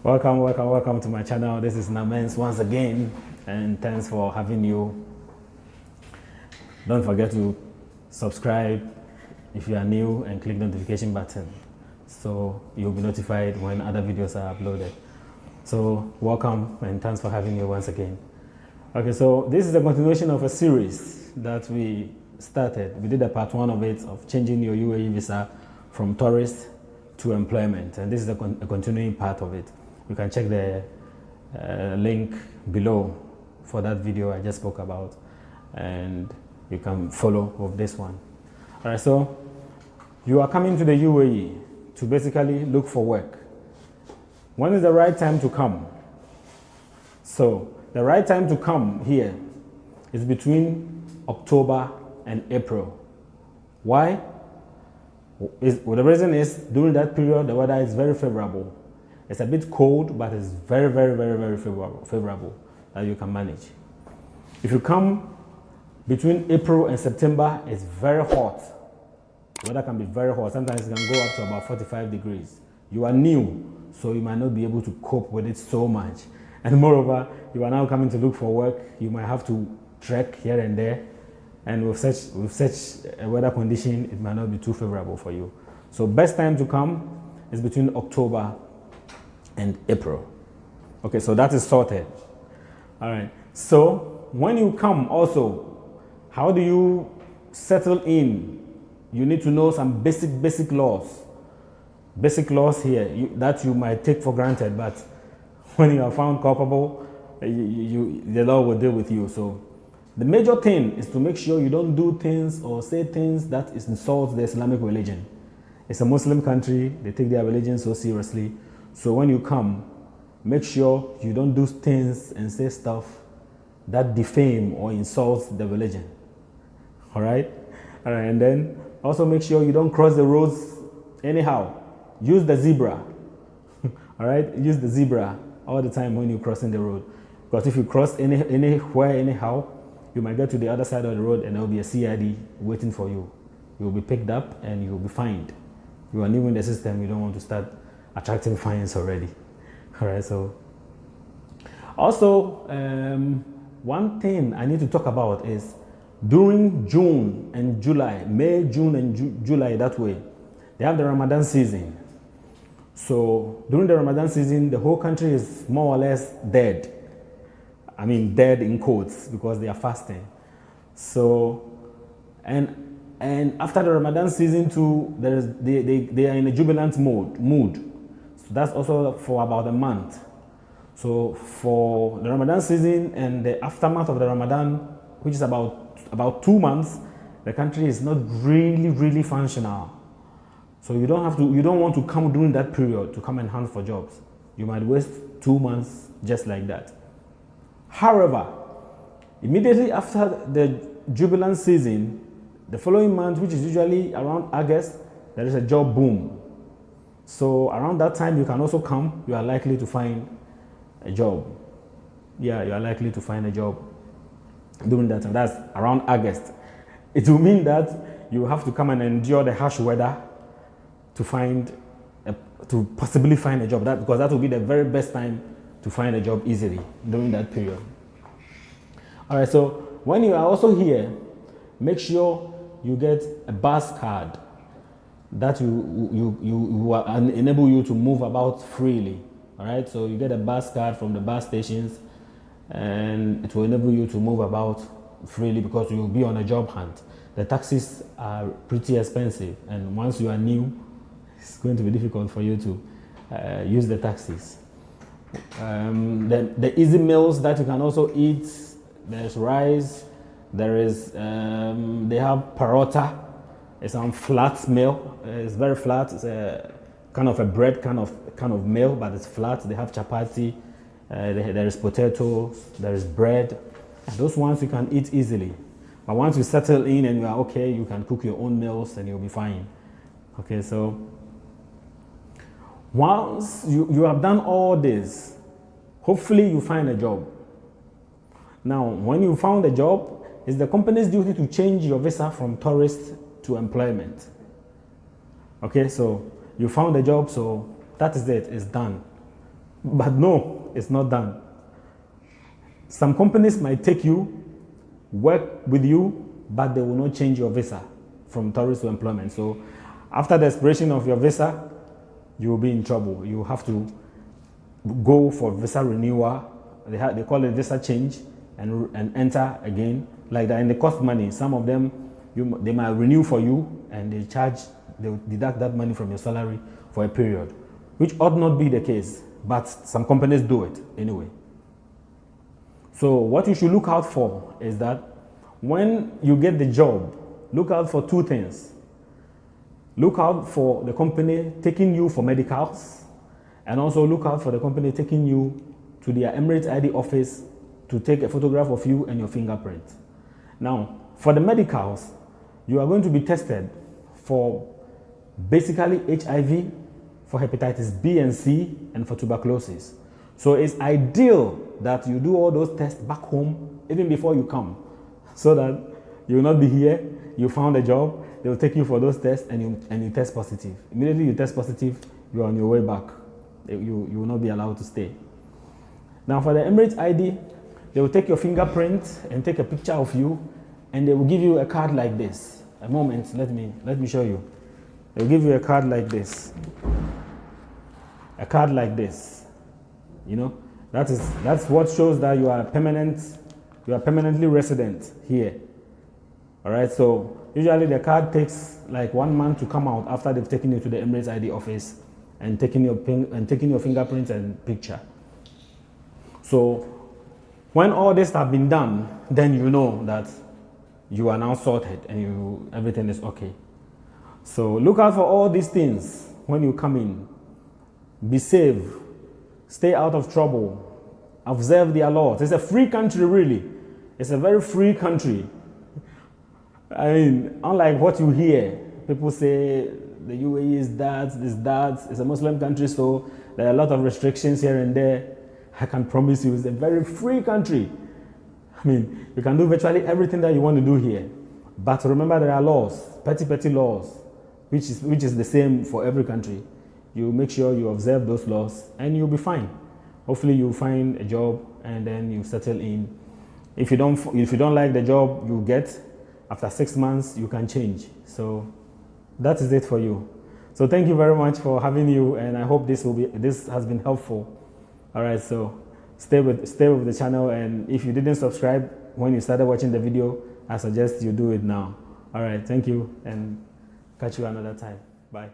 Welcome to my channel. This is Namens once again, and thanks for having you. Don't forget to subscribe if you are new and click the notification button so you'll be notified when other videos are uploaded. So welcome and thanks for having you once again. Okay, so this is a continuation of a series that we started. We did a part 1 of it, of changing your UAE visa from tourist to employment, and this is a continuing part of it. You can check the link below for that video I just spoke about, and you can follow with this one. All right, so you are coming to the UAE to basically look for work. When is the right time to come? So the right time to come here is between October and April. Why? The reason is during that period the weather is very favorable. It's a bit cold, but it's very favorable that you can manage. If you come between April and September, it's very hot. The weather can be very hot. Sometimes it can go up to about 45 degrees. You are new, so you might not be able to cope with it so much. And moreover, you are now coming to look for work. You might have to trek here and there. And with such a weather condition, it might not be too favorable for you. So best time to come is between October and April. Okay, so that is sorted. All right, so when you come also, how do you settle in? You need to know some basic laws. Basic laws here that you might take for granted, but when you are found culpable, the law will deal with you. So the major thing is to make sure you don't do things or say things that insults the Islamic religion. It's a Muslim country, they take their religion so seriously. So when you come, make sure you don't do things and say stuff that defame or insults the religion. All right? All right, and then also make sure you don't cross the roads anyhow. Use the zebra. All right? Use the zebra all the time when you're crossing the road. Because if you cross anywhere, anyhow, you might get to the other side of the road and there will be a CID waiting for you. You will be picked up and you will be fined. You are new in the system, you don't want to start attracting fines already. All right, so also one thing I need to talk about is during June and July, May, June and July, that way, they have the Ramadan season. So during the Ramadan season, the whole country is more or less dead. I mean dead in quotes because they are fasting. So and after the Ramadan season too, they are in a jubilant mood. So that's also for about a month. So for the Ramadan season and the aftermath of the Ramadan, which is about 2 months, the country is not really functional. So you don't want to come during that period to come and hunt for jobs. You might waste 2 months just like that. However, immediately after the jubilant season, the following month, which is usually around August, there is a job boom. So around that time, you can also come. You are likely to find a job. Yeah, you are likely to find a job during that time. That's around August. It will mean that you have to come and endure the harsh weather to possibly find a job. Because that will be the very best time to find a job easily during that period. All right, so when you are also here, make sure you get a bus card that will enable you to move about freely. All right, so you get a bus card from the bus stations and it will enable you to move about freely because you will be on a job hunt. The taxis are pretty expensive, and once you are new, it's going to be difficult for you to use the taxis. The easy meals that you can also eat, there's rice, there is, they have parota. It's a flat meal. It's very flat. It's a kind of a bread kind of meal, but it's flat. They have chapati. There is potatoes. There is bread. Those ones you can eat easily. But once you settle in and you are okay, you can cook your own meals and you'll be fine. Okay, so once you have done all this, hopefully you find a job. Now, when you found a job, it's the company's duty to change your visa from tourist to employment. Okay, so you found a job, so that is it, it's done. But no, it's not done. Some companies might take you, work with you, but they will not change your visa from tourist to employment. So after the expiration of your visa, you will be in trouble. You have to go for visa renewal. They call it visa change, and enter again like that. And it costs money. Some of them, they might renew for you, and they'll deduct that money from your salary for a period, which ought not be the case, but some companies do it anyway. So what you should look out for is that when you get the job, look out for two things. Look out for the company taking you for medicals, and also look out for the company taking you to their Emirates ID office to take a photograph of you and your fingerprint. Now, for the medicals, you are going to be tested for basically HIV, for hepatitis B and C, and for tuberculosis. So it's ideal that you do all those tests back home even before you come, so that you will not be here, you found a job, they will take you for those tests, and you test positive. Immediately you test positive, you are on your way back. You will not be allowed to stay. Now for the Emirates ID, they will take your fingerprint and take a picture of you, and they will give you a card like this. A moment, let me show you. They will give you a card like this. A card like this. You know, that's what shows that you are permanently resident here. All right, so usually the card takes like 1 month to come out after they've taken you to the Emirates ID office and taking your fingerprints and picture. So when all this have been done, then you know that you are now sorted and everything is okay. So look out for all these things when you come in. Be safe, stay out of trouble, observe their laws. It's a free country, really. It's a very free country. I mean, unlike what you hear, people say the UAE is that, it's a Muslim country, so there are a lot of restrictions here and there. I can promise you, it's a very free country. I mean, you can do virtually everything that you want to do here. But remember, there are laws, petty laws, which is the same for every country. You make sure you observe those laws, and you'll be fine. Hopefully, you'll find a job, and then you settle in. If you don't like the job you get, after 6 months, you can change. So that is it for you. So thank you very much for having you, and I hope this has been helpful. All right, so stay with the channel, and if you didn't subscribe when you started watching the video, I suggest you do it now. All right, thank you, and catch you another time. Bye.